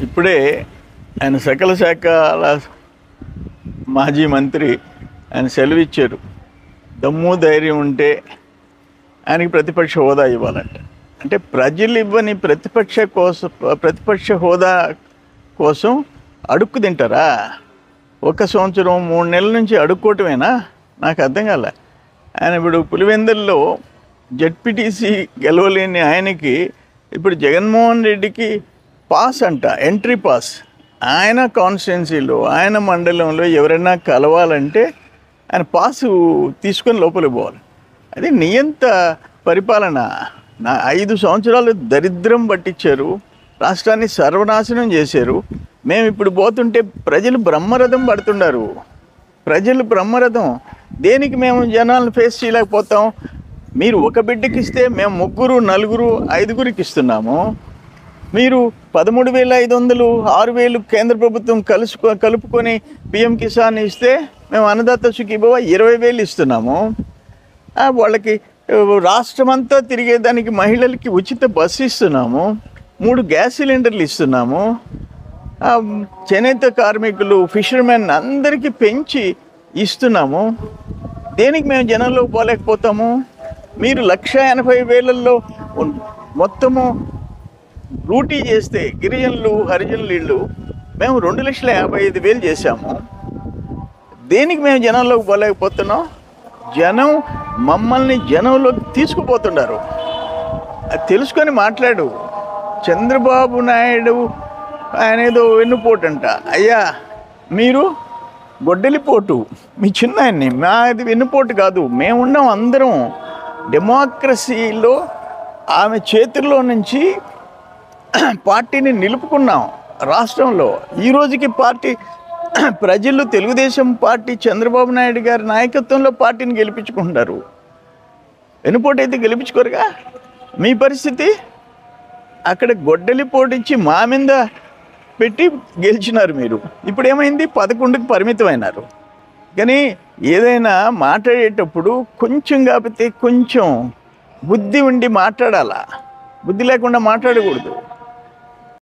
ఇప్పుడే ఆయన సకల శాఖల మాజీ మంత్రి ఆయన సెలవిచ్చారు. దమ్ము ధైర్యం ఉంటే ఆయనకి ప్రతిపక్ష హోదా ఇవ్వాలంట. అంటే ప్రజలు ఇవ్వని ప్రతిపక్ష హోదా కోసం అడుక్కు తింటారా? 1 సంవత్సరం 3 నెలల నుంచి అడుక్కోవటమేనా? నాకు అర్థం కాల. ఆయన ఇప్పుడు పులివెందుల్లో జెడ్పీటీసీ గెలవలేని ఆయనకి ఇప్పుడు జగన్మోహన్ రెడ్డికి పాస్ అంట, ఎంట్రీ పాస్. ఆయన కాన్స్టిట్యున్సీలో ఆయన మండలంలో ఎవరైనా కలవాలంటే ఆయన పాసు తీసుకొని లోపలికి పోవాలి. అది నియంత పరిపాలన. 5 సంవత్సరాలు దరిద్రం పట్టించారు, రాష్ట్రాన్ని సర్వనాశనం చేశారు. మేము ఇప్పుడు పోతుంటే ప్రజలు బ్రహ్మరథం పడుతున్నారు. ప్రజలు బ్రహ్మరథం. దేనికి మేము జనాలను ఫేస్ చేయలేకపోతాం? మీరు ఒక బిడ్డకి ఇస్తే మేము 3, 4, 5గురికి ఇస్తున్నాము. మీరు 13,500, 6,000 కేంద్ర ప్రభుత్వం కలుపుకొని పిఎం కిసాన్ ఇస్తే మేము అన్నదాత సుఖీభవ 20,000 ఇస్తున్నాము. వాళ్ళకి రాష్ట్రమంతా తిరిగేదానికి మహిళలకి ఉచిత బస్సు ఇస్తున్నాము. 3 గ్యాస్ సిలిండర్లు ఇస్తున్నాము. చేనేత కార్మికులు, ఫిషర్మెన్ అందరికీ పెంచి ఇస్తున్నాము. దేనికి మేము జనంలోకి పోలేకపోతాము? మీరు 1,80,000 మొత్తము డ్యూటీ చేస్తే గిరిజనులు, హరిజనులు ఇళ్ళు మేము 2,55,000 చేశాము. దేనికి మేము జనంలోకి పోలేకపోతున్నాం? జనం మమ్మల్ని జనంలోకి తీసుకుపోతున్నారు. అది తెలుసుకొని మాట్లాడు. చంద్రబాబు నాయుడు ఆయన ఏదో వెన్నుపోటు అంట. అయ్యా మీరు గొడ్డలిపోటు, మీ చిన్న ఆయన్ని. మాది వెన్నుపోటు కాదు. మేమున్నాం అందరం డెమోక్రసీలో. ఆమె చేతుల్లో నుంచి పార్టీని నిలుపుకున్నాం రాష్ట్రంలో. ఈ రోజుకి పార్టీ ప్రజలు తెలుగుదేశం పార్టీ చంద్రబాబు నాయుడు గారి నాయకత్వంలో పార్టీని గెలిపించుకుంటున్నారు. వెన్నుపోటు అయితే గెలిపించుకోరుగా. మీ పరిస్థితి అక్కడ గొడ్డలి పోటించి మా మీద పెట్టి గెలిచినారు మీరు. ఇప్పుడు ఏమైంది? 11కి పరిమితమైనారు. కానీ ఏదైనా మాట్లాడేటప్పుడు కొంచెం కాకపోతే కొంచెం బుద్ధి ఉండి మాట్లాడాలా. బుద్ధి లేకుండా మాట్లాడకూడదు.